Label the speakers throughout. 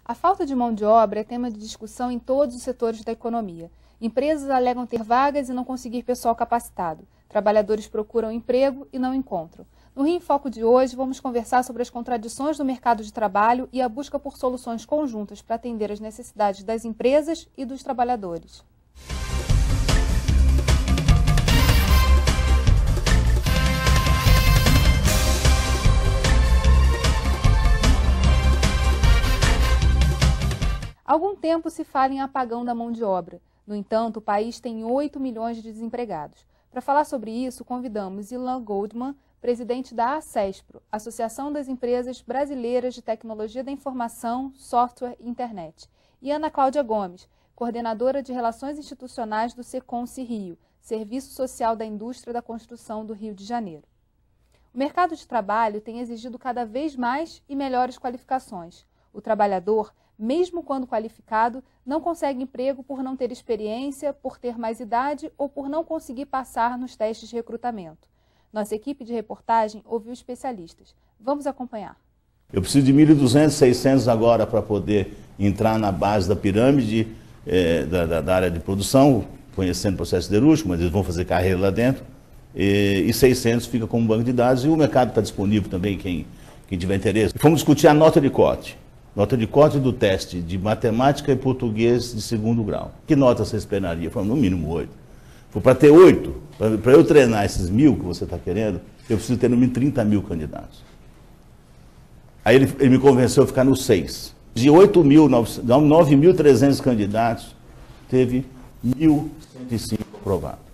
Speaker 1: A falta de mão de obra é tema de discussão em todos os setores da economia. Empresas alegam ter vagas e não conseguir pessoal capacitado. Trabalhadores procuram emprego e não encontram. No Rio em Foco de hoje, vamos conversar sobre as contradições do mercado de trabalho e a busca por soluções conjuntas para atender às necessidades das empresas e dos trabalhadores. Há algum tempo se fala em apagão da mão de obra. No entanto, o país tem 8 milhões de desempregados. Para falar sobre isso, convidamos Ilan Goldman, presidente da ACESPRO, Associação das Empresas Brasileiras de Tecnologia da Informação, Software e Internet, e Ana Cláudia Gomes, coordenadora de Relações Institucionais do Secom-se Rio, Serviço Social da Indústria da Construção do Rio de Janeiro. O mercado de trabalho tem exigido cada vez mais e melhores qualificações. O trabalhador, mesmo quando qualificado, não consegue emprego por não ter experiência, por ter mais idade ou por não conseguir passar nos testes de recrutamento. Nossa equipe de reportagem ouviu especialistas. Vamos acompanhar.
Speaker 2: Eu preciso de 1.200, 600 agora para poder entrar na base da pirâmide da área de produção, conhecendo o processo siderúrgico, mas eles vão fazer carreira lá dentro. E 600 fica como banco de dados e o mercado está disponível também, quem tiver interesse. Vamos discutir a nota de corte. Nota de corte do teste de matemática e português de segundo grau. Que nota você esperaria? Falei, no mínimo 8. Para ter 8, para eu treinar esses 1.000 que você está querendo, eu preciso ter no mínimo 30 mil candidatos. Aí ele me convenceu a ficar no 6. De 9.300 candidatos, teve 1.105 aprovados.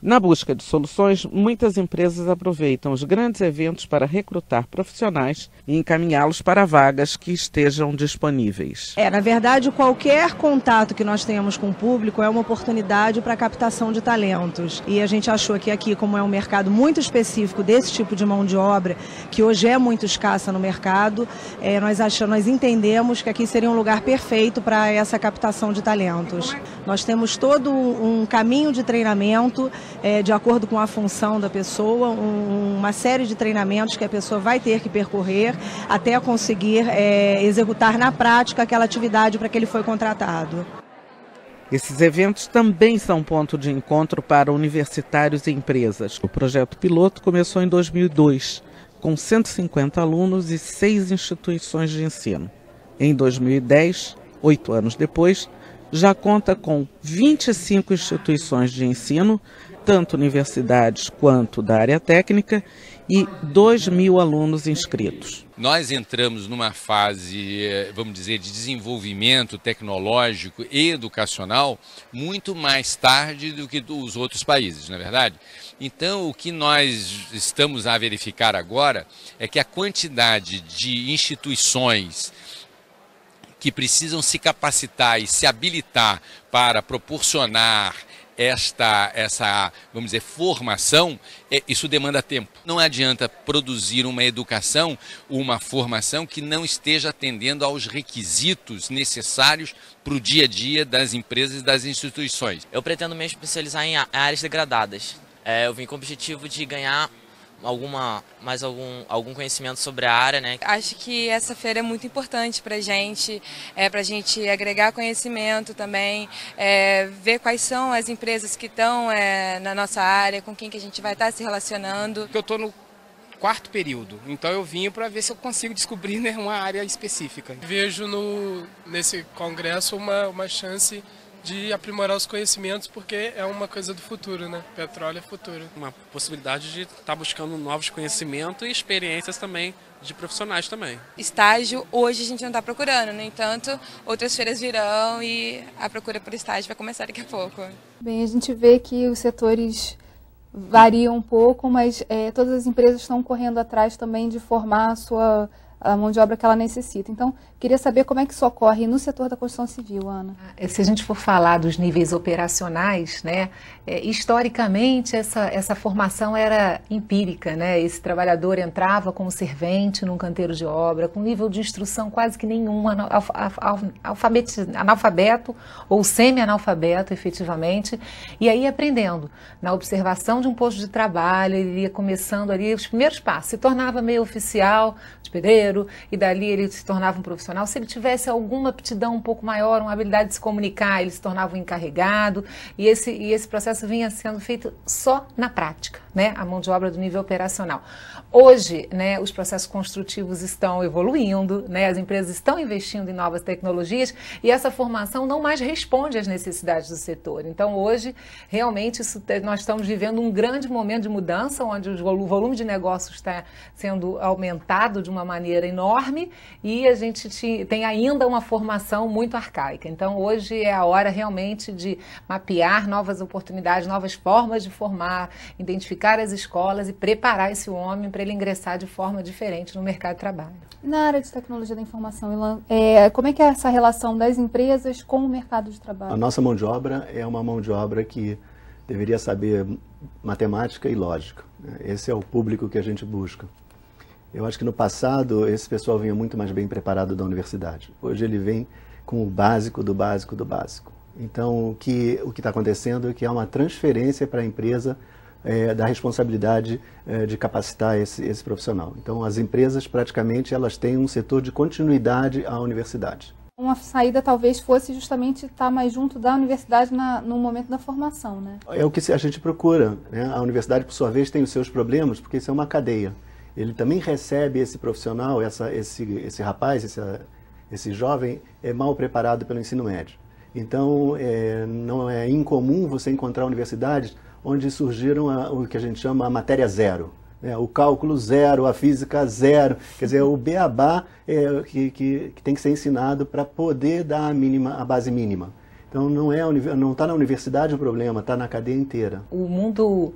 Speaker 3: Na busca de soluções, muitas empresas aproveitam os grandes eventos para recrutar profissionais e encaminhá-los para vagas que estejam disponíveis.
Speaker 4: Na verdade, qualquer contato que nós tenhamos com o público é uma oportunidade para a captação de talentos. E a gente achou que aqui, como é um mercado muito específico desse tipo de mão de obra, que hoje é muito escassa no mercado, nós entendemos que aqui seria um lugar perfeito para essa captação de talentos. Nós temos todo um caminho de treinamento, de acordo com a função da pessoa, uma série de treinamentos que a pessoa vai ter que percorrer até conseguir executar na prática aquela atividade para que ele foi contratado.
Speaker 3: Esses eventos também são ponto de encontro para universitários e empresas. O projeto piloto começou em 2002, com 150 alunos e 6 instituições de ensino. Em 2010, 8 anos depois, já conta com 25 instituições de ensino, tanto universidades quanto da área técnica, e 2.000 alunos inscritos.
Speaker 5: Nós entramos numa fase, vamos dizer, de desenvolvimento tecnológico e educacional muito mais tarde do que os outros países, não é verdade? Então, o que nós estamos a verificar agora é que a quantidade de instituições que precisam se capacitar e se habilitar para proporcionar essa, vamos dizer, formação, isso demanda tempo. Não adianta produzir uma educação, uma formação que não esteja atendendo aos requisitos necessários para o dia a dia das empresas e das instituições.
Speaker 6: Eu pretendo me especializar em áreas degradadas. Eu vim com o objetivo de ganhar algum conhecimento sobre a área, né?
Speaker 7: Acho que essa feira é muito importante para a gente agregar conhecimento também, ver quais são as empresas que estão na nossa área, com quem que a gente vai estar se relacionando.
Speaker 8: Eu estou no 4º período, então eu vim para ver se eu consigo descobrir, né, uma área específica.
Speaker 9: Vejo nesse congresso uma chance de aprimorar os conhecimentos, porque é uma coisa do futuro, né? Petróleo é futuro.
Speaker 10: Uma possibilidade de estar buscando novos conhecimentos e experiências também de profissionais também.
Speaker 7: Estágio hoje a gente não está procurando, no entanto, outras feiras virão e a procura por estágio vai começar daqui a pouco.
Speaker 1: Bem, a gente vê que os setores variam um pouco, mas todas as empresas estão correndo atrás também de formar a mão de obra que ela necessita. Então, queria saber como é que isso ocorre no setor da construção civil, Ana.
Speaker 11: Se a gente for falar dos níveis operacionais, né, historicamente essa formação era empírica, né? Esse trabalhador entrava como servente num canteiro de obra, com nível de instrução quase que nenhum, analfabeto ou semi-analfabeto, efetivamente, e aí aprendendo. Na observação de um posto de trabalho, ele ia começando ali os primeiros passos, se tornava meio oficial de pedreiro, engenheiro e dali ele se tornava um profissional. Se ele tivesse alguma aptidão um pouco maior, uma habilidade de se comunicar, ele se tornava um encarregado, e esse processo vinha sendo feito só na prática, né? A mão de obra do nível operacional. Hoje, né, os processos construtivos estão evoluindo, né, as empresas estão investindo em novas tecnologias e essa formação não mais responde às necessidades do setor. Então, hoje, realmente, nós estamos vivendo um grande momento de mudança, onde o volume de negócios está sendo aumentado de uma maneira enorme e a gente tem ainda uma formação muito arcaica. Então, hoje é a hora realmente de mapear novas oportunidades, novas formas de formar, identificar as escolas e preparar esse homem para ele ingressar de forma diferente no mercado de trabalho.
Speaker 1: Na área de tecnologia da informação, Ilan, como é que é essa relação das empresas com o mercado de trabalho?
Speaker 12: A nossa mão de obra é uma mão de obra que deveria saber matemática e lógica. Esse é o público que a gente busca. Eu acho que no passado esse pessoal vinha muito mais bem preparado da universidade. Hoje ele vem com o básico do básico do básico. Então o que está acontecendo é que há uma transferência para a empresa da responsabilidade de capacitar esse profissional. Então as empresas praticamente elas têm um setor de continuidade à universidade.
Speaker 1: Uma saída talvez fosse justamente estar mais junto da universidade no momento da formação, né?
Speaker 12: É o que a gente procura, né? A universidade, por sua vez, tem os seus problemas, porque isso é uma cadeia. Ele também recebe esse profissional, esse rapaz, esse jovem é mal preparado pelo ensino médio. Então, não é incomum você encontrar universidades onde surgiram o que a gente chama a matéria zero. O cálculo zero, a física zero, quer dizer, o beabá que tem que ser ensinado para poder dar a base mínima. Então não está na universidade o problema, está na cadeia inteira.
Speaker 11: O mundo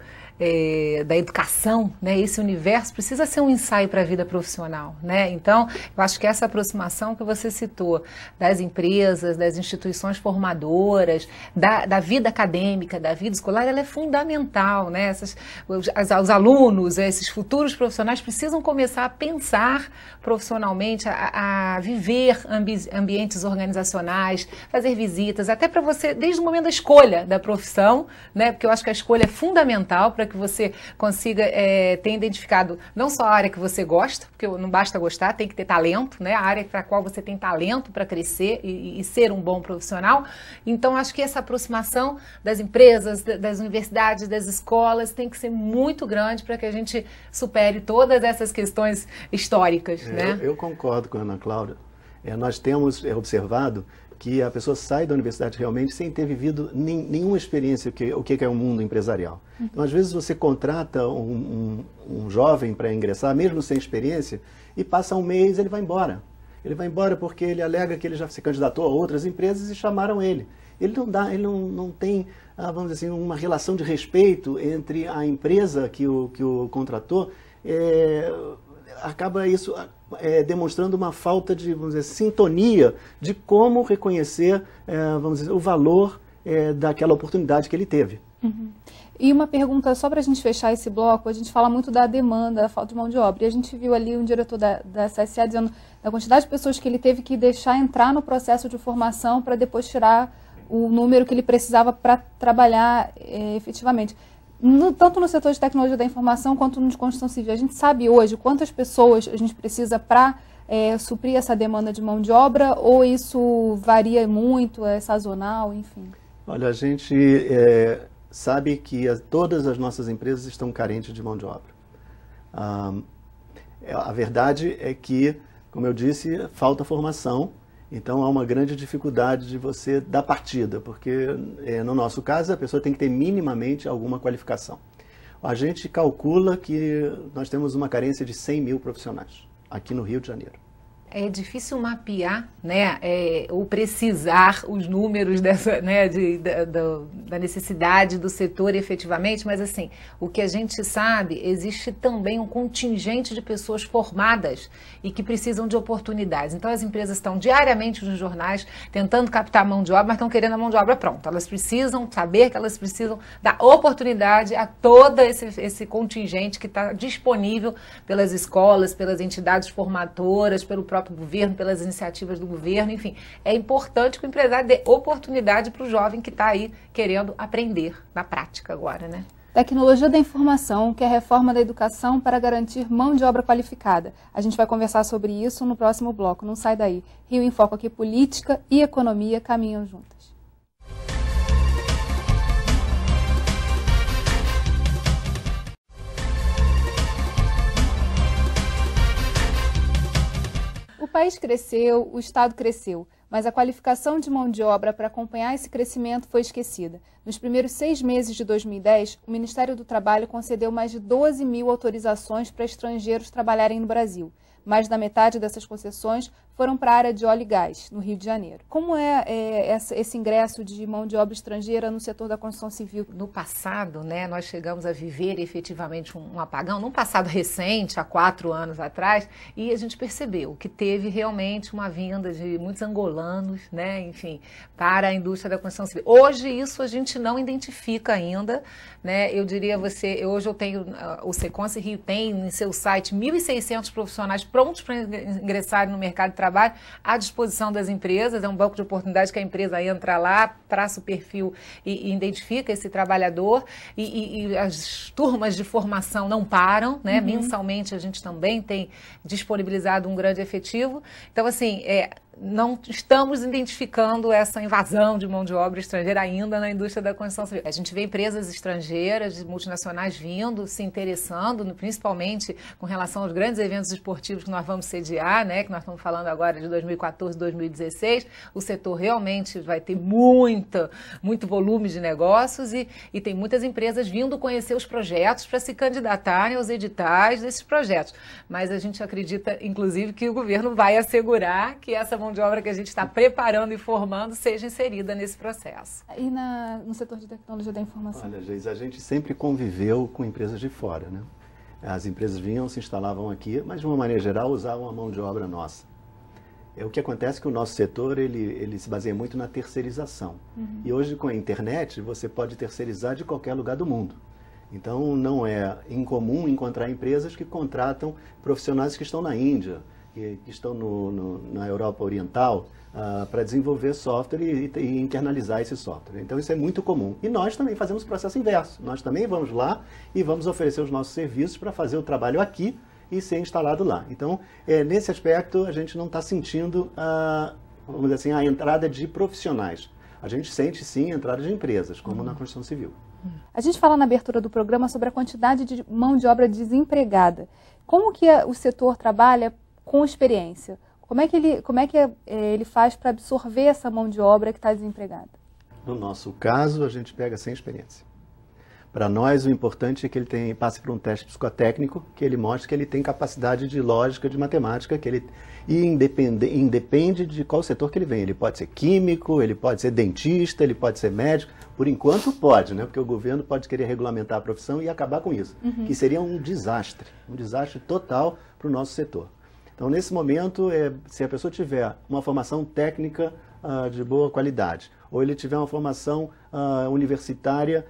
Speaker 11: da educação, né, esse universo precisa ser um ensaio para a vida profissional, né? Então, eu acho que essa aproximação que você citou das empresas, das instituições formadoras, da vida acadêmica, da vida escolar, ela é fundamental, né? Os alunos, esses futuros profissionais precisam começar a pensar profissionalmente, a viver ambientes organizacionais, fazer visitas, até para você, desde o momento da escolha da profissão, né? Porque eu acho que a escolha é fundamental para que você consiga ter identificado não só a área que você gosta, porque não basta gostar, tem que ter talento, né? A área para a qual você tem talento para crescer e ser um bom profissional. Então, acho que essa aproximação das empresas, das universidades, das escolas tem que ser muito grande para que a gente supere todas essas questões históricas, né?
Speaker 12: Eu concordo com a Ana Cláudia. Nós temos observado que a pessoa sai da universidade realmente sem ter vivido nenhuma experiência o que é o mundo empresarial. Então, às vezes, você contrata um jovem para ingressar, mesmo sem experiência, e passa um mês ele vai embora. Ele vai embora porque ele alega que ele já se candidatou a outras empresas e chamaram ele. Ele não tem, vamos dizer assim, uma relação de respeito entre a empresa que o contratou. Acaba isso demonstrando uma falta de, vamos dizer, sintonia de como reconhecer, vamos dizer, o valor daquela oportunidade que ele teve.
Speaker 1: Uhum. E uma pergunta, só para a gente fechar esse bloco, a gente fala muito da demanda, da falta de mão de obra, e a gente viu ali um diretor da CSA dizendo da quantidade de pessoas que ele teve que deixar entrar no processo de formação para depois tirar o número que ele precisava para trabalhar efetivamente. Tanto no setor de tecnologia da informação quanto no de construção civil. A gente sabe hoje quantas pessoas a gente precisa para suprir essa demanda de mão de obra, ou isso varia muito, é sazonal, enfim?
Speaker 12: Olha, a gente sabe que todas as nossas empresas estão carentes de mão de obra. A verdade é que, como eu disse, falta formação. Então, há uma grande dificuldade de você dar partida, porque, no nosso caso, a pessoa tem que ter minimamente alguma qualificação. A gente calcula que nós temos uma carência de 100 mil profissionais aqui no Rio de Janeiro.
Speaker 11: É difícil mapear, né, ou precisar os números dessa, né, da necessidade do setor efetivamente, mas assim, o que a gente sabe, existe também um contingente de pessoas formadas e que precisam de oportunidades. Então as empresas estão diariamente nos jornais tentando captar mão de obra, mas estão querendo a mão de obra pronta. Elas precisam saber que elas precisam dar oportunidade a todo esse contingente que está disponível pelas escolas, pelas entidades formadoras, pelo próprio governo, pelas iniciativas do governo, enfim. É importante que o empresário dê oportunidade para o jovem que está aí querendo aprender na prática agora, né?
Speaker 1: Tecnologia da informação, que é a reforma da educação para garantir mão de obra qualificada. A gente vai conversar sobre isso no próximo bloco. Não sai daí. Rio em Foco aqui, política e economia caminham juntas. O país cresceu, o Estado cresceu, mas a qualificação de mão de obra para acompanhar esse crescimento foi esquecida. Nos primeiros 6 meses de 2010, o Ministério do Trabalho concedeu mais de 12 mil autorizações para estrangeiros trabalharem no Brasil. Mais da metade dessas concessões foram para a área de óleo e gás, no Rio de Janeiro. Como é esse ingresso de mão de obra estrangeira no setor da construção civil?
Speaker 11: No passado, né, nós chegamos a viver efetivamente um apagão, num passado recente, há 4 anos atrás, e a gente percebeu que teve realmente uma vinda de muitos angolanos, né, enfim, para a indústria da construção civil. Hoje isso a gente não identifica ainda, né, eu diria a você, hoje eu tenho, o Seconce Rio tem em seu site 1.600 profissionais prontos para ingressarem no mercado de trabalho à disposição das empresas, é um banco de oportunidade que a empresa entra lá, traça o perfil e identifica esse trabalhador, e as turmas de formação não param, né? Mensalmente a gente também tem disponibilizado um grande efetivo, então assim, não estamos identificando essa invasão de mão de obra estrangeira ainda na indústria da construção civil. A gente vê empresas estrangeiras, multinacionais vindo, se interessando, principalmente com relação aos grandes eventos esportivos que nós vamos sediar, né, que nós estamos falando agora de 2014, 2016. O setor realmente vai ter muito volume de negócios e tem muitas empresas vindo conhecer os projetos para se candidatarem aos editais desses projetos. Mas a gente acredita, inclusive, que o governo vai assegurar que essa mão de obra que a gente está preparando e formando seja inserida nesse processo.
Speaker 1: E no setor de tecnologia da informação?
Speaker 12: Olha, Geis, a gente sempre conviveu com empresas de fora, né? As empresas vinham, se instalavam aqui, mas de uma maneira geral usavam a mão de obra nossa. O que acontece é que o nosso setor ele se baseia muito na terceirização. E hoje com a internet você pode terceirizar de qualquer lugar do mundo. Então não é incomum encontrar empresas que contratam profissionais que estão na Índia, que estão na Europa Oriental, para desenvolver software e internalizar esse software. Então isso é muito comum. E nós também fazemos o processo inverso. Nós também vamos lá e vamos oferecer os nossos serviços para fazer o trabalho aqui e ser instalado lá. Então, nesse aspecto, a gente não está sentindo, vamos dizer assim, a entrada de profissionais. A gente sente, sim, a entrada de empresas, como na construção civil.
Speaker 1: A gente fala na abertura do programa sobre a quantidade de mão de obra desempregada. Como que o setor trabalha com experiência? Como é que ele faz para absorver essa mão de obra que está desempregada?
Speaker 12: No nosso caso, a gente pega sem experiência. Para nós, o importante é que ele passe por um teste psicotécnico, que ele mostre que ele tem capacidade de lógica, de matemática, independe de qual setor que ele vem. Ele pode ser químico, ele pode ser dentista, ele pode ser médico. Por enquanto pode, né? Porque o governo pode querer regulamentar a profissão e acabar com isso, que seria um desastre total para o nosso setor. Então, nesse momento, se a pessoa tiver uma formação técnica de boa qualidade, ou ele tiver uma formação universitária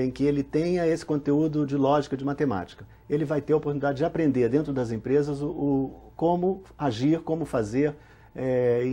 Speaker 12: em que ele tenha esse conteúdo de lógica, de matemática, ele vai ter a oportunidade de aprender dentro das empresas como agir, como fazer,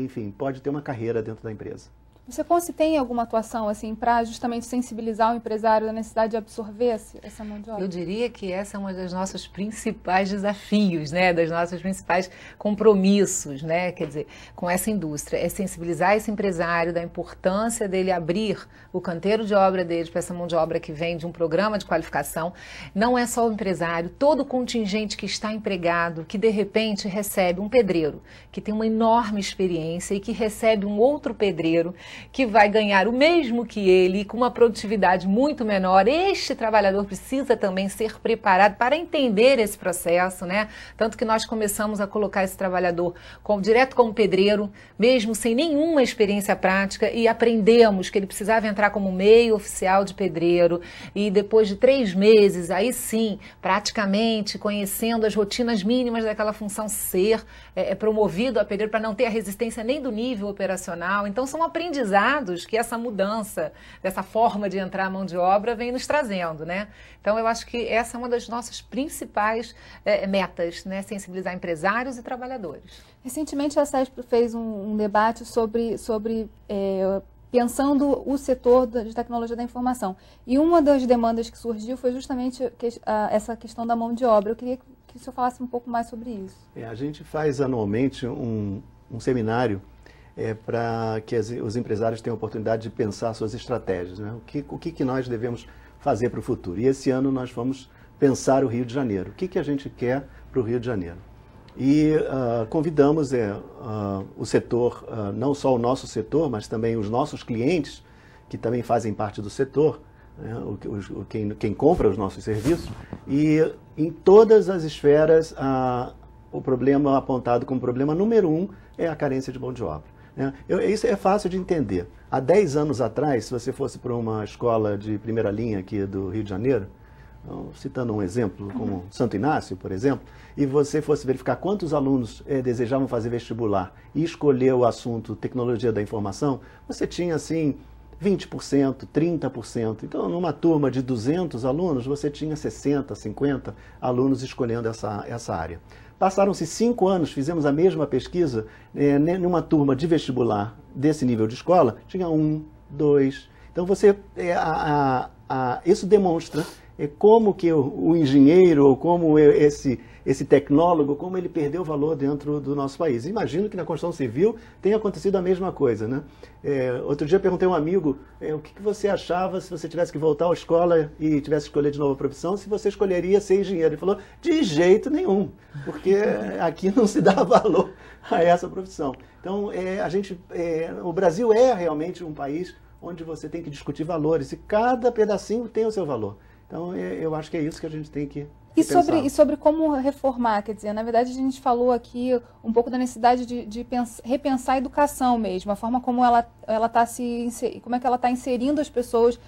Speaker 12: enfim, pode ter uma carreira dentro da empresa.
Speaker 1: Você tem alguma atuação assim para justamente sensibilizar o empresário da necessidade de absorver essa mão de obra?
Speaker 11: Eu diria que essa é uma dos nossos principais desafios, né, dos nossos principais compromissos, né, quer dizer, com essa indústria, é sensibilizar esse empresário da importância dele abrir o canteiro de obra dele para essa mão de obra que vem de um programa de qualificação. Não é só o empresário, todo o contingente que está empregado, que de repente recebe um pedreiro que tem uma enorme experiência e que recebe um outro pedreiro que vai ganhar o mesmo que ele, com uma produtividade muito menor. Este trabalhador precisa também ser preparado para entender esse processo, né? Tanto que nós começamos a colocar esse trabalhador direto como pedreiro, mesmo sem nenhuma experiência prática, e aprendemos que ele precisava entrar como meio oficial de pedreiro, e depois de 3 meses, aí sim, praticamente conhecendo as rotinas mínimas daquela função, ser promovido a pedreiro para não ter a resistência nem do nível operacional. Então são aprendizados que essa mudança, dessa forma de entrar a mão de obra vem nos trazendo, né? Então eu acho que essa é uma das nossas principais metas, né? Sensibilizar empresários e trabalhadores.
Speaker 1: Recentemente a SESP fez um debate sobre pensando o setor de tecnologia da informação. E uma das demandas que surgiu foi justamente essa questão da mão de obra. Eu queria que o senhor falasse um pouco mais sobre isso.
Speaker 12: A gente faz anualmente um seminário para que os empresários tenham a oportunidade de pensar suas estratégias, né? O que nós devemos fazer para o futuro. E esse ano nós vamos pensar o Rio de Janeiro. O que a gente quer para o Rio de Janeiro? E convidamos o setor, não só o nosso setor, mas também os nossos clientes, que também fazem parte do setor, né, quem compra os nossos serviços, e em todas as esferas o problema apontado como problema número 1 é a carência de mão de obra. Né? Isso é fácil de entender. Há 10 anos atrás, se você fosse para uma escola de primeira linha aqui do Rio de Janeiro, citando um exemplo como Santo Inácio, por exemplo, e você fosse verificar quantos alunos desejavam fazer vestibular e escolher o assunto tecnologia da informação, você tinha assim 20%, 30%. Então, numa turma de 200 alunos, você tinha 60, 50 alunos escolhendo essa área. Passaram-se 5 anos, fizemos a mesma pesquisa, numa turma de vestibular desse nível de escola, tinha 1, 2. Então, isso demonstra como que o engenheiro, ou como esse tecnólogo, como ele perdeu valor dentro do nosso país. Imagino que na construção civil tenha acontecido a mesma coisa, né? Outro dia eu perguntei a um amigo, o que você achava se você tivesse que voltar à escola e tivesse que escolher de novo a profissão, se você escolheria ser engenheiro? Ele falou, de jeito nenhum, porque aqui não se dá valor a essa profissão. Então, o Brasil é realmente um país onde você tem que discutir valores, e cada pedacinho tem o seu valor. Então, eu acho que é isso que a gente tem que pensar.
Speaker 1: E sobre como reformar, quer dizer, na verdade a gente falou aqui um pouco da necessidade de repensar a educação mesmo, a forma como como é que ela está inserindo as pessoas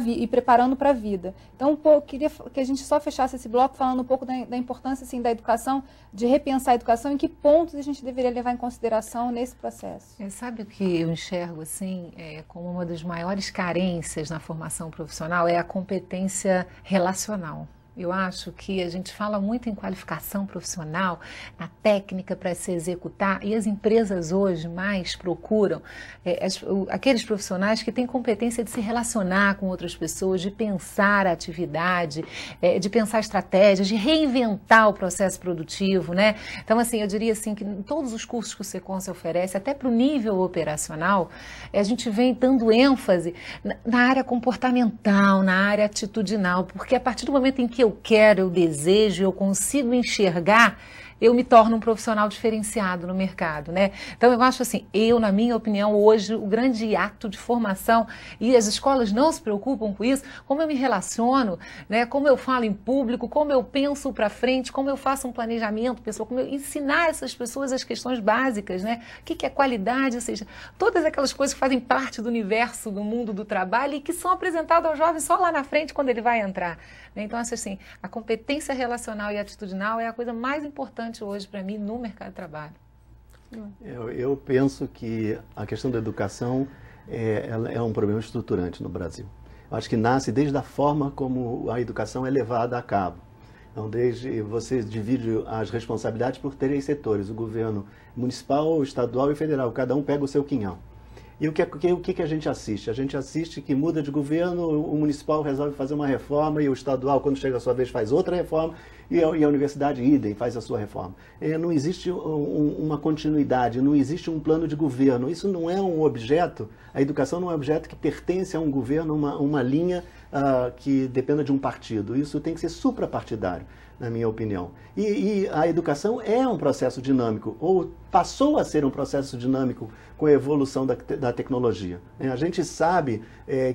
Speaker 1: e preparando para a vida. Então, queria que a gente só fechasse esse bloco falando um pouco da importância assim, da educação, de repensar a educação, em que pontos a gente deveria levar em consideração nesse processo.
Speaker 11: Sabe o que eu enxergo assim, como uma das maiores carências na formação profissional é a competência relacional. Eu acho que a gente fala muito em qualificação profissional, na técnica para se executar, e as empresas hoje mais procuram aqueles profissionais que têm competência de se relacionar com outras pessoas, de pensar a atividade, de pensar estratégias, de reinventar o processo produtivo, né? Então, assim, eu diria assim que em todos os cursos que o Seconce oferece, até para o nível operacional, a gente vem dando ênfase na área comportamental, na área atitudinal, porque a partir do momento em que eu quero, eu desejo, eu consigo enxergar, eu me torno um profissional diferenciado no mercado, né? Então, eu acho assim, na minha opinião, hoje, o grande ato de formação, e as escolas não se preocupam com isso, como eu me relaciono, né? Como eu falo em público, como eu penso para frente, como eu faço um planejamento pessoal, como eu ensinar essas pessoas as questões básicas, né? O que é qualidade, ou seja, todas aquelas coisas que fazem parte do universo, do mundo do trabalho e que são apresentadas ao jovem só lá na frente, quando ele vai entrar. Então, acho assim, a competência relacional e atitudinal é a coisa mais importante hoje para mim no mercado de trabalho.
Speaker 12: Eu penso que a questão da educação é um problema estruturante no Brasil. Eu acho que nasce desde a forma como a educação é levada a cabo. Então, você divide as responsabilidades por 3 setores, o governo municipal, o estadual e o federal, cada um pega o seu quinhão. E o que a gente assiste? A gente assiste que muda de governo, o municipal resolve fazer uma reforma e o estadual, quando chega a sua vez, faz outra reforma e a universidade, idem, faz a sua reforma. Não existe uma continuidade, não existe um plano de governo. Isso não é um objeto, a educação não é um objeto que pertence a um governo, uma linha que dependa de um partido. Isso tem que ser suprapartidário, na minha opinião. E a educação é um processo dinâmico, ou passou a ser um processo dinâmico com a evolução da tecnologia. A gente sabe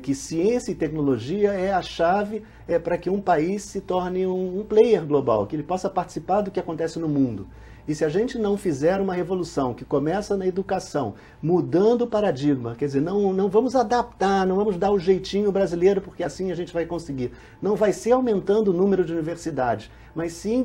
Speaker 12: que ciência e tecnologia é a chave para que um país se torne um player global, que ele possa participar do que acontece no mundo. E se a gente não fizer uma revolução que começa na educação, mudando o paradigma, quer dizer, não vamos adaptar, não vamos dar o jeitinho brasileiro, porque assim a gente vai conseguir. Não vai ser aumentando o número de universidades, mas sim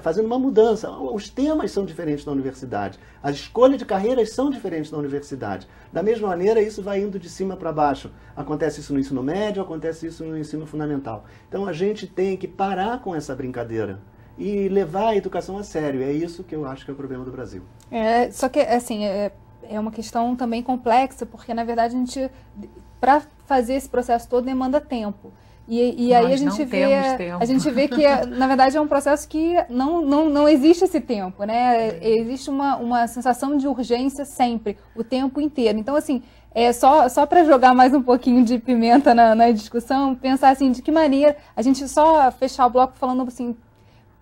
Speaker 12: fazendo uma mudança. Os temas são diferentes na universidade, as escolhas de carreiras são diferentes na universidade. Da mesma maneira, isso vai indo de cima para baixo. Acontece isso no ensino médio, acontece isso no ensino fundamental. Então a gente tem que parar com essa brincadeira e levar a educação a sério. É isso que eu acho que é o problema do Brasil.
Speaker 1: Só que, assim, é uma questão também complexa, porque na verdade para fazer esse processo todo demanda tempo. E aí a gente vê que, na verdade, é um processo que não existe esse tempo, né? Existe uma sensação de urgência sempre, o tempo inteiro. Então, assim, só para jogar mais um pouquinho de pimenta na discussão, pensar assim, de que maneira a gente só fechar o bloco falando assim,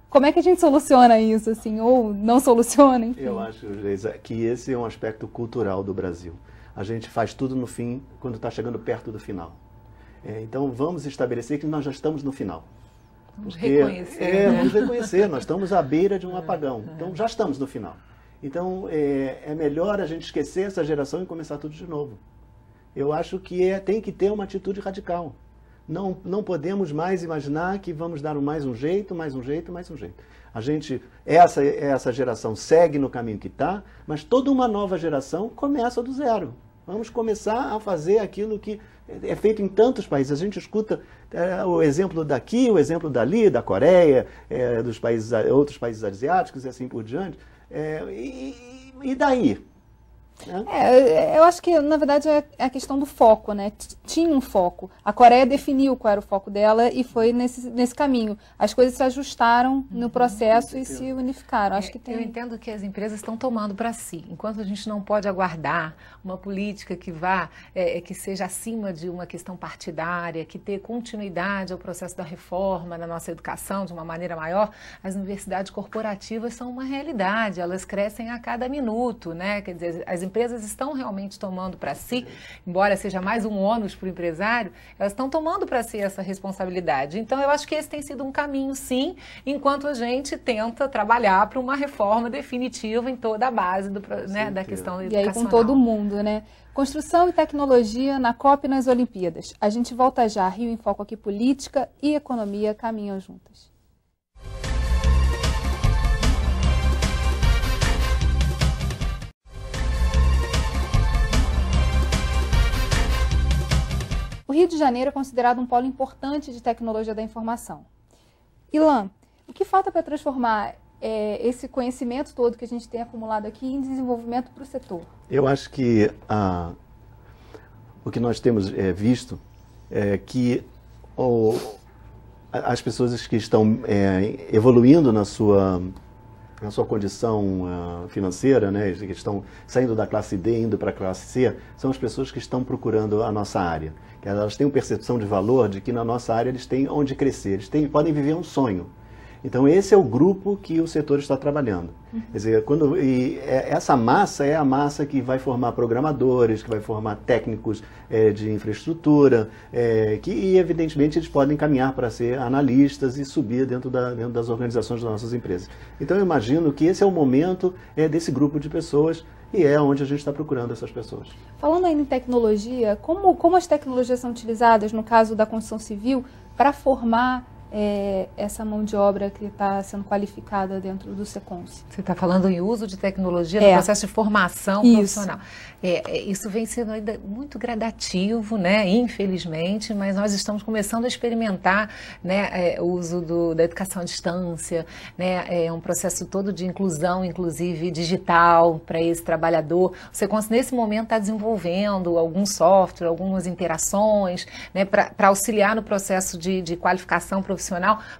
Speaker 1: como é que a gente soluciona isso, assim, ou não soluciona, enfim.
Speaker 12: Eu acho, Geisa, que esse é um aspecto cultural do Brasil. A gente faz tudo no fim, quando está chegando perto do final. Então, vamos estabelecer que nós já estamos no final.
Speaker 11: Vamos reconhecer.
Speaker 12: Vamos reconhecer, nós estamos à beira de um apagão. Então, já estamos no final. Então, é melhor a gente esquecer essa geração e começar tudo de novo. Eu acho que tem que ter uma atitude radical. Não podemos mais imaginar que vamos dar mais um jeito, mais um jeito, mais um jeito. Essa geração segue no caminho que está, mas toda uma nova geração começa do zero. Vamos começar a fazer aquilo que é feito em tantos países. A gente escuta o exemplo daqui, o exemplo dali, da Coreia, dos outros países asiáticos e assim por diante. E daí?
Speaker 1: Eu acho que, na verdade, é a questão do foco, né? Tinha um foco. A Coreia definiu qual era o foco dela e foi nesse caminho. As coisas se ajustaram no processo e se unificaram. Acho que
Speaker 11: Eu entendo que as empresas estão tomando para si. Enquanto a gente não pode aguardar uma política que seja acima de uma questão partidária, que dê continuidade ao processo da reforma na nossa educação de uma maneira maior, as universidades corporativas são uma realidade. Elas crescem a cada minuto, né? Quer dizer, as empresas estão realmente tomando para si, embora seja mais um ônus para o empresário, elas estão tomando para si essa responsabilidade. Então, eu acho que esse tem sido um caminho, sim, enquanto a gente tenta trabalhar para uma reforma definitiva em toda a base da questão educacional.
Speaker 1: E aí com todo mundo, né? Construção e tecnologia na COP e nas Olimpíadas. A gente volta já. Rio em Foco aqui, política e economia caminham juntas. O Rio de Janeiro é considerado um polo importante de tecnologia da informação. Ilan, o que falta para transformar esse conhecimento todo que a gente tem acumulado aqui em desenvolvimento para o setor?
Speaker 12: Eu acho que o que nós temos visto é que as pessoas que estão evoluindo na sua condição financeira, né, que estão saindo da classe D e indo para a classe C, são as pessoas que estão procurando a nossa área. Elas têm uma percepção de valor de que na nossa área eles têm onde crescer, podem viver um sonho. Então esse é o grupo que o setor está trabalhando. Quer dizer, essa massa é a massa que vai formar programadores, que vai formar técnicos de infraestrutura, que evidentemente eles podem caminhar para ser analistas e subir dentro das organizações das nossas empresas. Então eu imagino que esse é o momento desse grupo de pessoas e é onde a gente está procurando essas pessoas.
Speaker 1: Falando ainda em tecnologia, como as tecnologias são utilizadas no caso da construção civil para formar essa mão de obra que está sendo qualificada dentro do SECONS?
Speaker 11: Você está falando em uso de tecnologia no processo de formação profissional. Isso vem sendo ainda muito gradativo, né? Infelizmente, mas nós estamos começando a experimentar, né, o uso da educação à distância, né? É um processo todo de inclusão, inclusive digital, para esse trabalhador. O SECONS, nesse momento, está desenvolvendo algum software, algumas interações, né, para auxiliar no processo de qualificação profissional,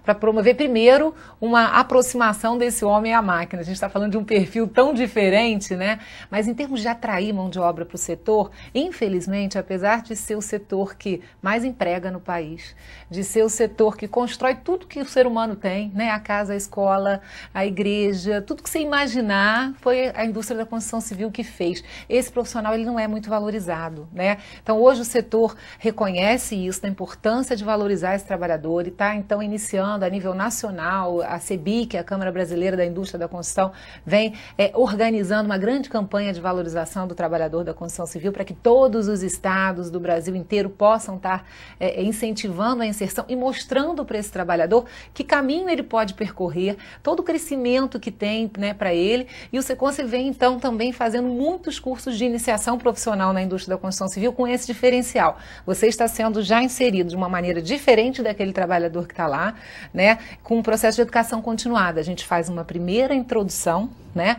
Speaker 11: para promover primeiro uma aproximação desse homem à máquina. A gente está falando de um perfil tão diferente, né? Mas em termos de atrair mão de obra para o setor, infelizmente, apesar de ser o setor que mais emprega no país, de ser o setor que constrói tudo que o ser humano tem, né? A casa, a escola, a igreja, tudo que você imaginar foi a indústria da construção civil que fez. Esse profissional ele não é muito valorizado, né? Então hoje o setor reconhece isso, da importância de valorizar esse trabalhador e está então iniciando a nível nacional, a CEBIC, a Câmara Brasileira da Indústria da Construção, vem organizando uma grande campanha de valorização do trabalhador da construção civil para que todos os estados do Brasil inteiro possam estar incentivando a inserção e mostrando para esse trabalhador que caminho ele pode percorrer, todo o crescimento que tem, né, para ele. E o SECONS vem então também fazendo muitos cursos de iniciação profissional na indústria da construção civil com esse diferencial. Você está sendo já inserido de uma maneira diferente daquele trabalhador que está lá, né, com um processo de educação continuada. A gente faz uma primeira introdução, né,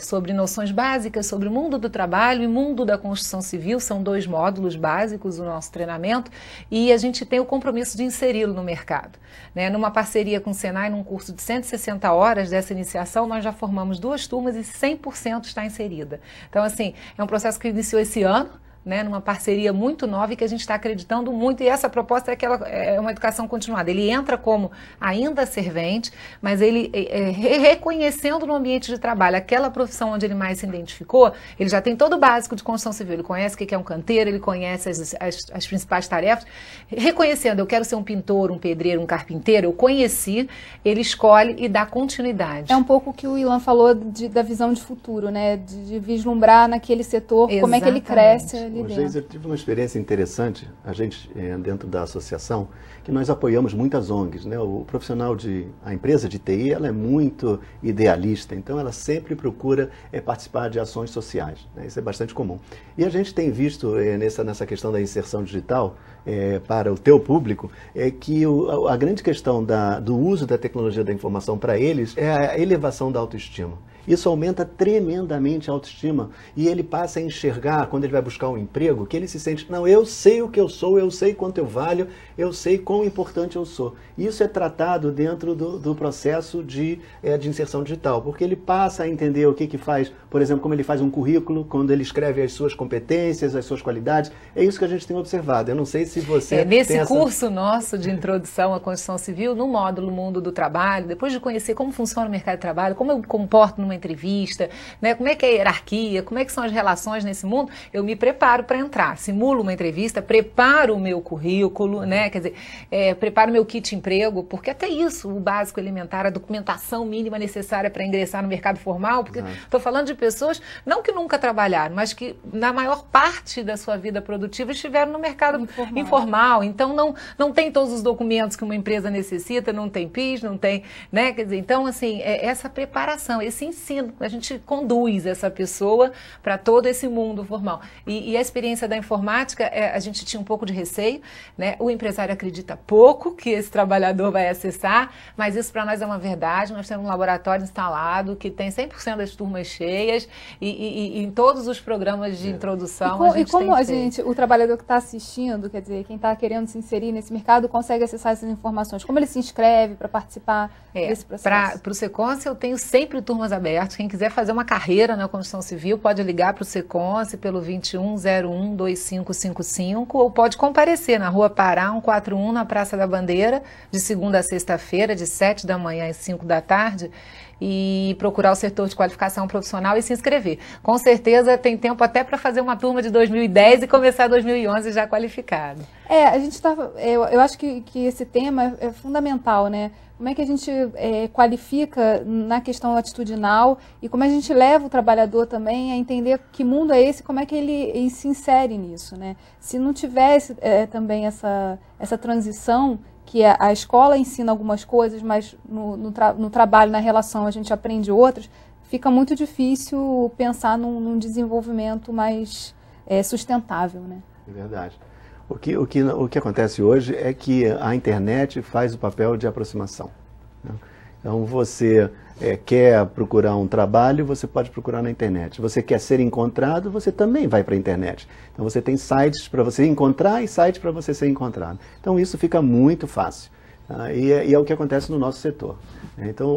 Speaker 11: sobre noções básicas, sobre o mundo do trabalho e mundo da construção civil, são 2 módulos básicos do nosso treinamento, e a gente tem o compromisso de inseri-lo no mercado. Né, numa parceria com o Senai, num curso de 160 horas dessa iniciação, nós já formamos 2 turmas e 100% está inserida. Então, assim, é um processo que iniciou esse ano, né, numa parceria muito nova e que a gente está acreditando muito, e essa proposta é uma educação continuada. Ele entra como ainda servente, mas ele reconhecendo no ambiente de trabalho aquela profissão onde ele mais se identificou, ele já tem todo o básico de construção civil, ele conhece o que é um canteiro, ele conhece as principais tarefas, reconhecendo, eu quero ser um pintor, um pedreiro, um carpinteiro, eu conheci, ele escolhe e dá continuidade.
Speaker 1: É um pouco o que o Ilan falou da visão de futuro, né, de vislumbrar naquele setor. Exatamente. Como é que ele cresce ali.
Speaker 12: Eu tive uma experiência interessante, a gente, dentro da associação, que nós apoiamos muitas ONGs, né? A empresa de TI, ela é muito idealista, então ela sempre procura participar de ações sociais, né? Isso é bastante comum. E a gente tem visto nessa questão da inserção digital, para o teu público, que a grande questão do uso da tecnologia da informação para eles é a elevação da autoestima. Isso aumenta tremendamente a autoestima e ele passa a enxergar, quando ele vai buscar um emprego, que ele se sente, não, eu sei o que eu sou, eu sei quanto eu valho, eu sei quão importante eu sou. Isso é tratado dentro do processo de inserção digital, porque ele passa a entender o que faz, por exemplo, como ele faz um currículo, quando ele escreve as suas competências, as suas qualidades. É isso que a gente tem observado. Eu não sei se você...
Speaker 11: Nesse curso nosso de introdução à construção civil, no módulo Mundo do Trabalho, depois de conhecer como funciona o mercado de trabalho, como eu me comporto numa entrevista, né, como é que é a hierarquia, como é que são as relações nesse mundo, eu me preparo para entrar, simulo uma entrevista, preparo o meu currículo, né, quer dizer, preparo o meu kit emprego, porque até isso, o básico elementar, a documentação mínima necessária para ingressar no mercado formal, porque estou falando de pessoas, não que nunca trabalharam, mas que na maior parte da sua vida produtiva estiveram no mercado informal. Então não tem todos os documentos que uma empresa necessita, não tem PIS, não tem, né, quer dizer, então assim, essa preparação, esse ensino, a gente conduz essa pessoa para todo esse mundo formal. E a experiência da informática, a gente tinha um pouco de receio, né? O empresário acredita pouco que esse trabalhador vai acessar, mas isso para nós é uma verdade. Nós temos um laboratório instalado que tem 100% das turmas cheias e em todos os programas de introdução
Speaker 1: o trabalhador que está assistindo, quer dizer, quem está querendo se inserir nesse mercado, consegue acessar essas informações? Como ele se inscreve para participar desse processo? Para
Speaker 11: o Seconce, eu tenho sempre turmas abertas. Quem quiser fazer uma carreira na construção civil pode ligar para o Seconce pelo 2101-2555 ou pode comparecer na Rua Pará 141, na Praça da Bandeira, de segunda a sexta-feira, de 7 da manhã às 5 da tarde, e procurar o setor de qualificação profissional e se inscrever. Com certeza tem tempo até para fazer uma turma de 2010 e começar 2011 já qualificado.
Speaker 1: A gente eu acho que esse tema é fundamental, né? Como é que a gente qualifica na questão atitudinal e como a gente leva o trabalhador também a entender que mundo é esse, como é que ele se insere nisso, né? Se não tivesse também essa transição, que a escola ensina algumas coisas, mas no trabalho, na relação, a gente aprende outras, fica muito difícil pensar num desenvolvimento mais sustentável, né?
Speaker 12: É verdade. O que acontece hoje é que a internet faz o papel de aproximação, né? Então, você quer procurar um trabalho, você pode procurar na internet. Você quer ser encontrado, você também vai para a internet. Então, você tem sites para você encontrar e sites para você ser encontrado. Então, isso fica muito fácil. E é o que acontece no nosso setor. Então,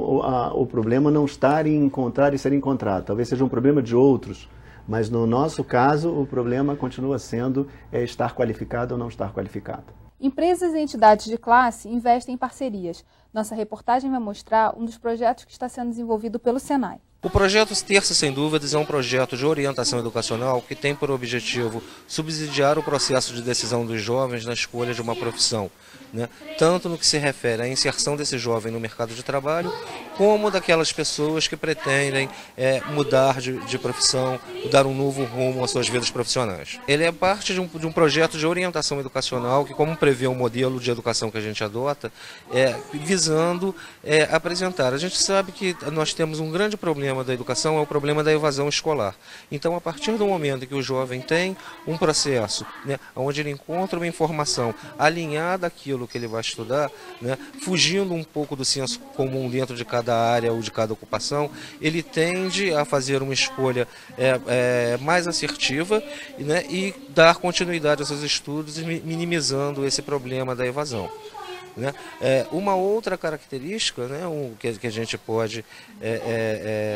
Speaker 12: o problema não está em encontrar e ser encontrado. Talvez seja um problema de outros. Mas no nosso caso, o problema continua sendo estar qualificado ou não estar qualificado.
Speaker 1: Empresas e entidades de classe investem em parcerias. Nossa reportagem vai mostrar um dos projetos que está sendo desenvolvido pelo Senai.
Speaker 13: O projeto Terça Sem Dúvidas é um projeto de orientação educacional que tem por objetivo subsidiar o processo de decisão dos jovens na escolha de uma profissão, né? Tanto no que se refere à inserção desse jovem no mercado de trabalho, como daquelas pessoas que pretendem mudar de profissão, dar um novo rumo às suas vidas profissionais. Ele é parte de um projeto de orientação educacional que, como prevê o modelo de educação que a gente adota, visando apresentar. A gente sabe que nós temos um grande problema problema da educação é o problema da evasão escolar. Então, a partir do momento que o jovem tem um processo, né, onde ele encontra uma informação alinhada àquilo que ele vai estudar, né, fugindo um pouco do senso comum dentro de cada área ou de cada ocupação, ele tende a fazer uma escolha mais assertiva, né, e dar continuidade aos seus estudos, minimizando esse problema da evasão. Né? Uma outra característica, né, que a gente pode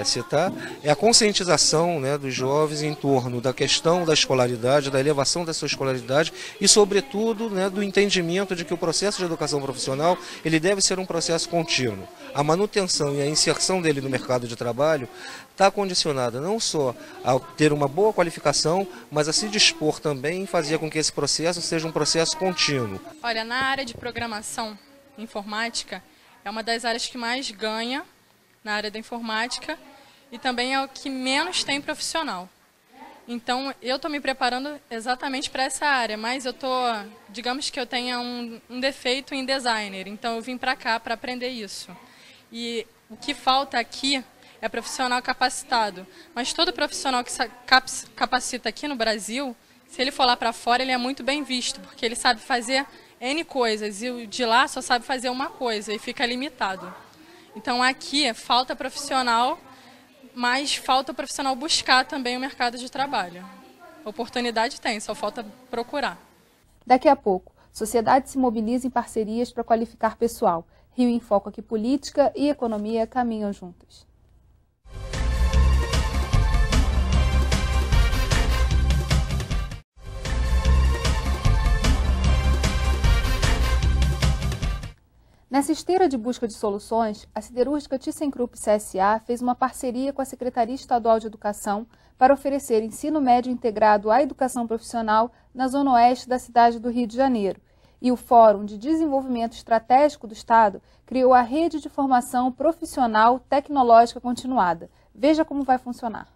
Speaker 13: citar é a conscientização, né, dos jovens em torno da questão da escolaridade, da elevação da sua escolaridade e, sobretudo, né, do entendimento de que o processo de educação profissional ele deve ser um processo contínuo. A manutenção e a inserção dele no mercado de trabalho está condicionada não só a ter uma boa qualificação, mas a se dispor também em fazer com que esse processo seja um processo contínuo.
Speaker 14: Olha, na área de programação informática, é uma das áreas que mais ganha na área da informática e também é o que menos tem profissional. Então, eu estou me preparando exatamente para essa área, mas digamos que eu tenha um defeito em designer, então eu vim para cá para aprender isso. E o que falta aqui é profissional capacitado, mas todo profissional que se capacita aqui no Brasil, se ele for lá para fora, ele é muito bem visto, porque ele sabe fazer N coisas e o de lá só sabe fazer uma coisa e fica limitado. Então aqui falta profissional, mas falta o profissional buscar também o mercado de trabalho. Oportunidade tem, só falta procurar.
Speaker 1: Daqui a pouco, sociedade se mobiliza em parcerias para qualificar pessoal. Rio em Foco aqui, política e economia caminham juntas. Nessa esteira de busca de soluções, a siderúrgica ThyssenKrupp CSA fez uma parceria com a Secretaria Estadual de Educação para oferecer ensino médio integrado à educação profissional na zona oeste da cidade do Rio de Janeiro. E o Fórum de Desenvolvimento Estratégico do Estado criou a Rede de Formação Profissional Tecnológica Continuada. Veja como vai funcionar.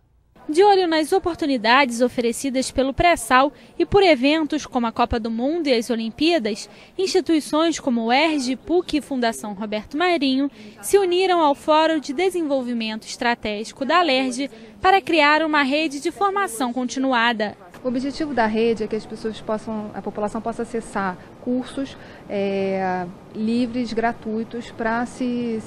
Speaker 15: De olho nas oportunidades oferecidas pelo pré-sal e por eventos como a Copa do Mundo e as Olimpíadas, instituições como o ERJ, PUC e Fundação Roberto Marinho se uniram ao Fórum de Desenvolvimento Estratégico da Alerj para criar uma rede de formação continuada.
Speaker 1: O objetivo da rede é que a população possa acessar cursos livres, gratuitos, para se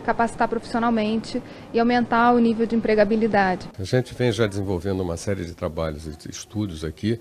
Speaker 1: capacitar profissionalmente e aumentar o nível de empregabilidade.
Speaker 16: A gente vem já desenvolvendo uma série de trabalhos e estudos aqui,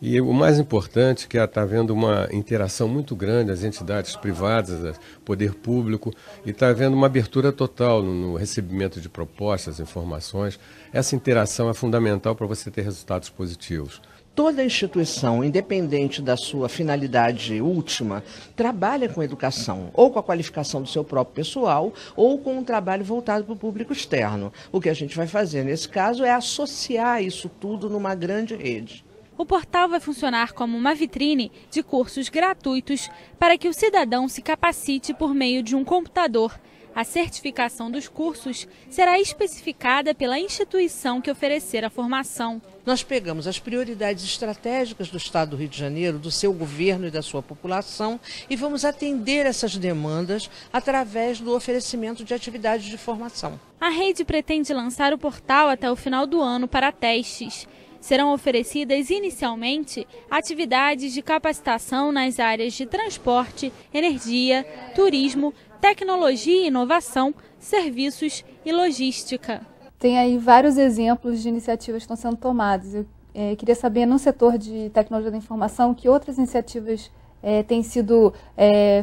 Speaker 16: e o mais importante é que está havendo uma interação muito grande das entidades privadas, do poder público, e está havendo uma abertura total no recebimento de propostas, informações. Essa interação é fundamental para você ter resultados positivos.
Speaker 3: Toda instituição, independente da sua finalidade última, trabalha com educação, ou com a qualificação do seu próprio pessoal, ou com um trabalho voltado para o público externo. O que a gente vai fazer nesse caso é associar isso tudo numa grande rede.
Speaker 15: O portal vai funcionar como uma vitrine de cursos gratuitos para que o cidadão se capacite por meio de um computador. A certificação dos cursos será especificada pela instituição que oferecer a formação.
Speaker 3: Nós pegamos as prioridades estratégicas do Estado do Rio de Janeiro, do seu governo e da sua população, e vamos atender essas demandas através do oferecimento de atividades de formação.
Speaker 15: A rede pretende lançar o portal até o final do ano para testes. Serão oferecidas inicialmente atividades de capacitação nas áreas de transporte, energia, turismo, tecnologia e inovação, serviços e logística.
Speaker 1: Tem aí vários exemplos de iniciativas que estão sendo tomadas. Eu queria saber, no setor de tecnologia da informação, que outras iniciativas têm sido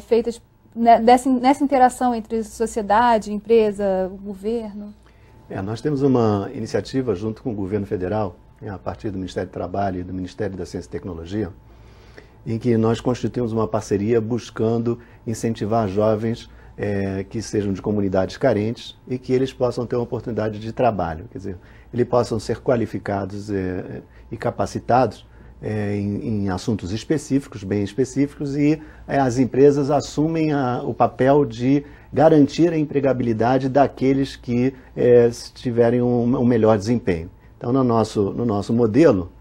Speaker 1: feitas nessa interação entre sociedade, empresa, o governo?
Speaker 12: Nós temos uma iniciativa junto com o governo federal, a partir do Ministério do Trabalho e do Ministério da Ciência e Tecnologia, em que nós constituímos uma parceria buscando incentivar jovens que sejam de comunidades carentes e que eles possam ter uma oportunidade de trabalho, quer dizer, eles possam ser qualificados e capacitados em assuntos específicos, bem específicos, e as empresas assumem o papel de garantir a empregabilidade daqueles que tiverem um melhor desempenho. Então, no nosso modelo,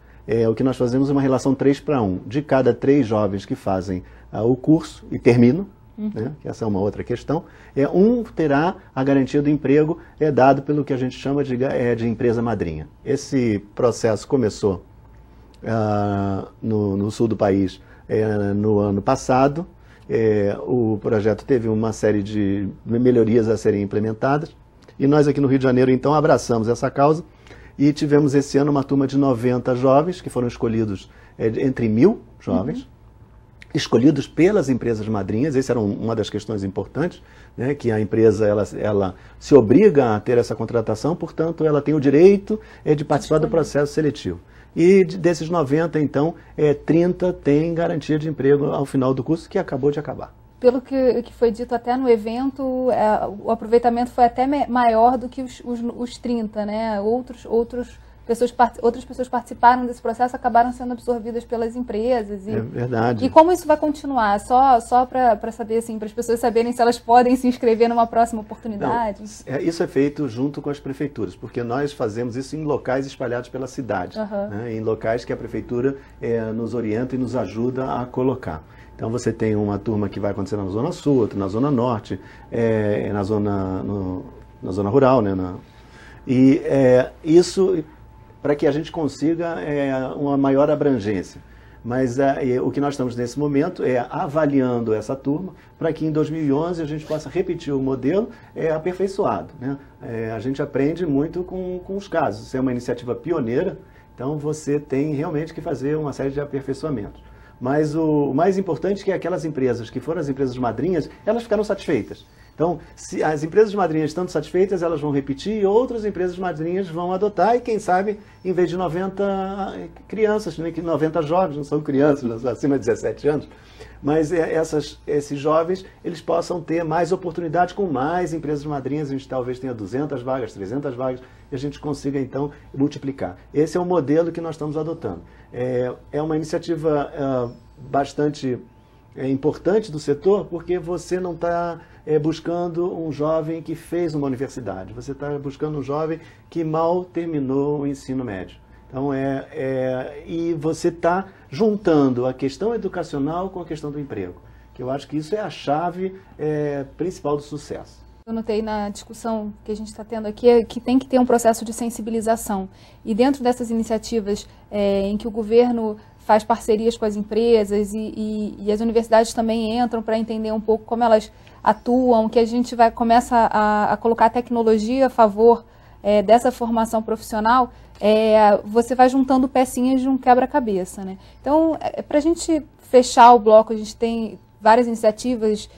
Speaker 12: o que nós fazemos é uma relação 3 para 1. De cada 3 jovens que fazem o curso e terminam, né? Que essa é uma outra questão. Um terá a garantia do emprego dado pelo que a gente chama de empresa madrinha. Esse processo começou no sul do país no ano passado. O projeto teve uma série de melhorias a serem implementadas e nós aqui no Rio de Janeiro então abraçamos essa causa e tivemos esse ano uma turma de 90 jovens que foram escolhidos entre 1.000 jovens, escolhidos pelas empresas madrinhas. Essa era uma das questões importantes, né, que a empresa ela se obriga a ter essa contratação, portanto ela tem o direito de participar do processo seletivo. E desses 90, então, 30 têm garantia de emprego ao final do curso, que acabou de acabar.
Speaker 1: Pelo que foi dito até no evento, o aproveitamento foi até maior do que os 30, né? Outras pessoas participaram desse processo, acabaram sendo absorvidas pelas empresas.
Speaker 12: É verdade.
Speaker 1: E como isso vai continuar? Só para saber, assim, para as pessoas saberem se elas podem se inscrever numa próxima oportunidade?
Speaker 12: Não, isso é feito junto com as prefeituras, porque nós fazemos isso em locais espalhados pela cidade, né, em locais que a prefeitura nos orienta e nos ajuda a colocar. Então você tem uma turma que vai acontecer na Zona Sul, outra na Zona Norte, na zona rural, né? E isso para que a gente consiga uma maior abrangência. Mas o que nós estamos nesse momento é avaliando essa turma para que em 2011 a gente possa repetir o modelo aperfeiçoado, né? A gente aprende muito com os casos. Isso é uma iniciativa pioneira, então você tem realmente que fazer uma série de aperfeiçoamentos. Mas o mais importante é que aquelas empresas que foram as empresas madrinhas, elas ficaram satisfeitas. Então, se as empresas madrinhas estão satisfeitas, elas vão repetir e outras empresas madrinhas vão adotar e, quem sabe, em vez de 90 crianças, né, que 90 jovens, não são crianças, acima de 17 anos, mas esses jovens, eles possam ter mais oportunidades com mais empresas madrinhas. A gente talvez tenha 200 vagas, 300 vagas, e a gente consiga, então, multiplicar. Esse é o modelo que nós estamos adotando. É uma iniciativa bastante importante do setor, porque você não está buscando um jovem que fez uma universidade, você está buscando um jovem que mal terminou o ensino médio. Então, e você está juntando a questão educacional com a questão do emprego, que eu acho que isso é a chave principal do sucesso.
Speaker 1: Eu notei na discussão que a gente está tendo aqui que tem que ter um processo de sensibilização. E dentro dessas iniciativas em que o governo faz parcerias com as empresas e as universidades também entram para entender um pouco como elas atuam, que a gente começa a colocar a tecnologia a favor dessa formação profissional, você vai juntando pecinhas de um quebra-cabeça, né? Então, para a gente fechar o bloco, a gente tem várias iniciativas.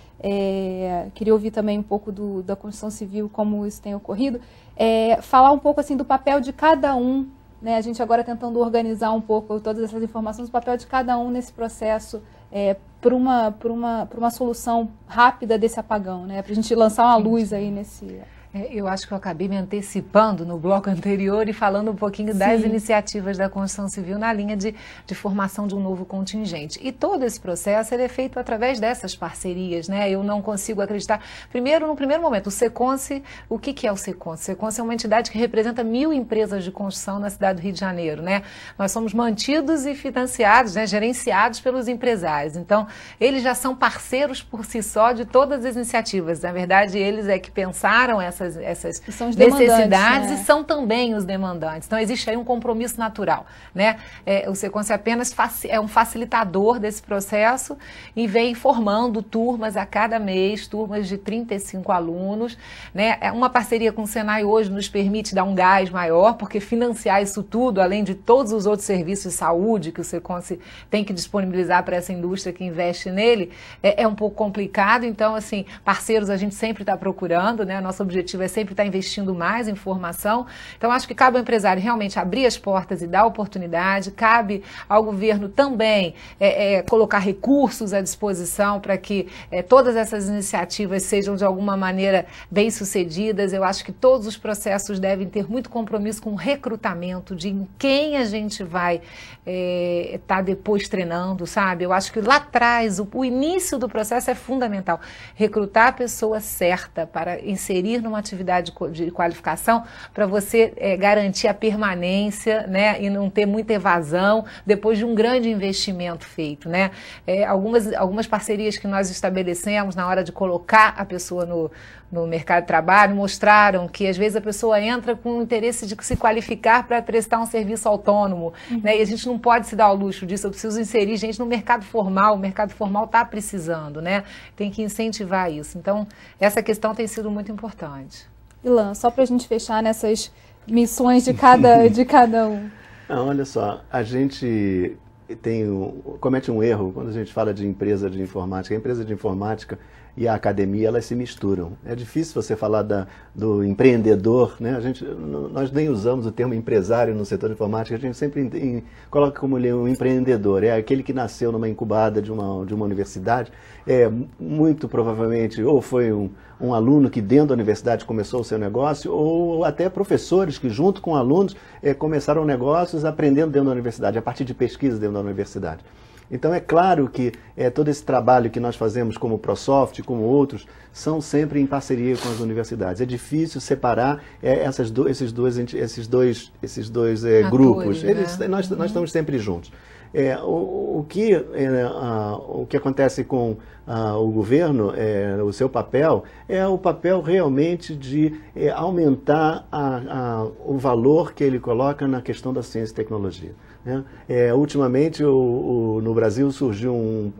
Speaker 1: Queria ouvir também um pouco da construção civil, como isso tem ocorrido, falar um pouco assim do papel de cada um, né? A gente agora tentando organizar um pouco todas essas informações, o papel de cada um nesse processo por uma solução rápida desse apagão, né? Para a gente lançar uma luz aí nesse...
Speaker 11: Eu acho que eu acabei me antecipando no bloco anterior e falando um pouquinho das iniciativas da construção civil na linha de formação de um novo contingente. E todo esse processo ele é feito através dessas parcerias, né? Eu não consigo acreditar. No primeiro momento, o Seconce, o que é o Seconce? O Seconce é uma entidade que representa 1.000 empresas de construção na cidade do Rio de Janeiro, né? Nós somos mantidos e financiados, né? Gerenciados pelos empresários. Então, eles já são parceiros por si só de todas as iniciativas. Na verdade, eles que pensaram essas necessidades, né? E são também os demandantes. Então, existe aí um compromisso natural, né? O Seconce apenas é um facilitador desse processo e vem formando turmas a cada mês, turmas de 35 alunos, né? Uma parceria com o Senai hoje nos permite dar um gás maior, porque financiar isso tudo, além de todos os outros serviços de saúde que o Seconce tem que disponibilizar para essa indústria que investe nele, é um pouco complicado. Então, assim, parceiros a gente sempre está procurando, né? Nosso objetivo é sempre estar investindo mais em formação. Então, acho que cabe ao empresário realmente abrir as portas e dar oportunidade, cabe ao governo também colocar recursos à disposição para que todas essas iniciativas sejam, de alguma maneira, bem-sucedidas. Eu acho que todos os processos devem ter muito compromisso com o recrutamento de quem a gente vai estar depois treinando, sabe? Eu acho que lá atrás, o início do processo é fundamental. Recrutar a pessoa certa para inserir numa uma atividade de qualificação para você garantir a permanência, né, e não ter muita evasão depois de um grande investimento feito, né? Algumas parcerias que nós estabelecemos na hora de colocar a pessoa no mercado de trabalho mostraram que às vezes a pessoa entra com o interesse de se qualificar para prestar um serviço autônomo, né? E a gente não pode se dar ao luxo disso. Eu preciso inserir gente no mercado formal, o mercado formal está precisando, né? Tem que incentivar isso. Então, essa questão tem sido muito importante.
Speaker 1: Ilan, só para a gente fechar nessas missões de cada um.
Speaker 12: Não, olha só, a gente comete um erro quando a gente fala de empresa de informática. A empresa de informática e a academia, elas se misturam. É difícil você falar do empreendedor, né? Nós nem usamos o termo empresário no setor de informática, a gente sempre coloca como um empreendedor. É aquele que nasceu numa incubada de uma universidade, muito provavelmente ou foi um aluno que dentro da universidade começou o seu negócio, ou até professores que junto com alunos começaram negócios aprendendo dentro da universidade, a partir de pesquisa dentro da universidade. Então é claro que todo esse trabalho que nós fazemos como ProSoft, como outros, são sempre em parceria com as universidades. É difícil separar esses dois grupos.
Speaker 11: Né?
Speaker 12: Nós estamos sempre juntos. O que acontece com o governo, o seu papel, é o papel realmente de aumentar o valor que ele coloca na questão da ciência e tecnologia. Né? Ultimamente, no Brasil surgiu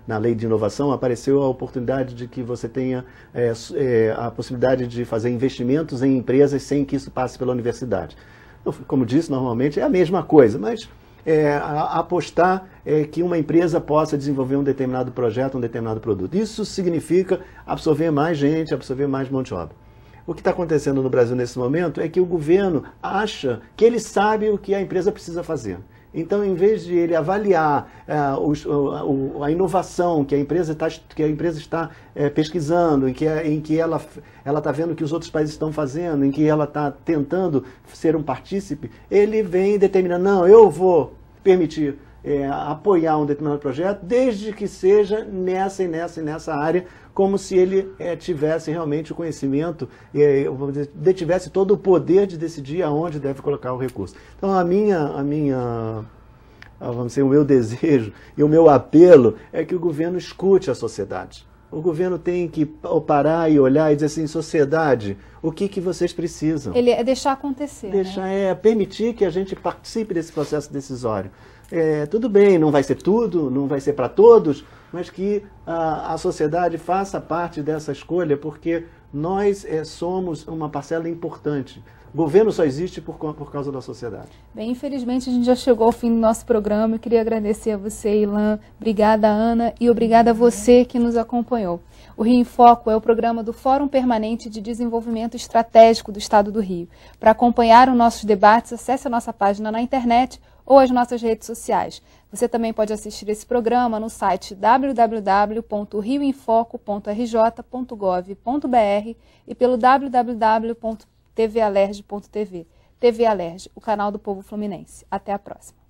Speaker 12: na lei de inovação, apareceu a oportunidade de que você tenha a possibilidade de fazer investimentos em empresas sem que isso passe pela universidade. Como disse, normalmente é a mesma coisa, mas apostar que uma empresa possa desenvolver um determinado projeto, um determinado produto. Isso significa absorver mais gente, absorver mais mão de obra. O que está acontecendo no Brasil nesse momento é que o governo acha que ele sabe o que a empresa precisa fazer. Então, em vez de ele avaliar a inovação que a empresa está pesquisando, em que ela está vendo o que os outros países estão fazendo, em que ela está tentando ser um partícipe, ele vem determinando, não, eu vou permitir apoiar um determinado projeto, desde que seja nessa área, como se ele tivesse realmente o conhecimento, vamos dizer, detivesse todo o poder de decidir aonde deve colocar o recurso. Então, vamos dizer, o meu desejo e o meu apelo é que o governo escute a sociedade. O governo tem que parar e olhar e dizer assim, sociedade, o que vocês precisam?
Speaker 1: Ele é deixar acontecer.
Speaker 12: Permitir que a gente participe desse processo decisório. Tudo bem, não vai ser tudo, não vai ser para todos, mas que a sociedade faça parte dessa escolha, porque nós somos uma parcela importante. O governo só existe por causa da sociedade.
Speaker 1: Bem, infelizmente a gente já chegou ao fim do nosso programa. Eu queria agradecer a você, Ilan. Obrigada, Ana, e obrigada a você que nos acompanhou. O Rio em Foco é o programa do Fórum Permanente de Desenvolvimento Estratégico do Estado do Rio. Para acompanhar os nossos debates, acesse a nossa página na internet ou as nossas redes sociais. Você também pode assistir esse programa no site www.rioemfoco.rj.gov.br e pelo www.tvalerj.tv. TV Alerj, o canal do povo fluminense. Até a próxima.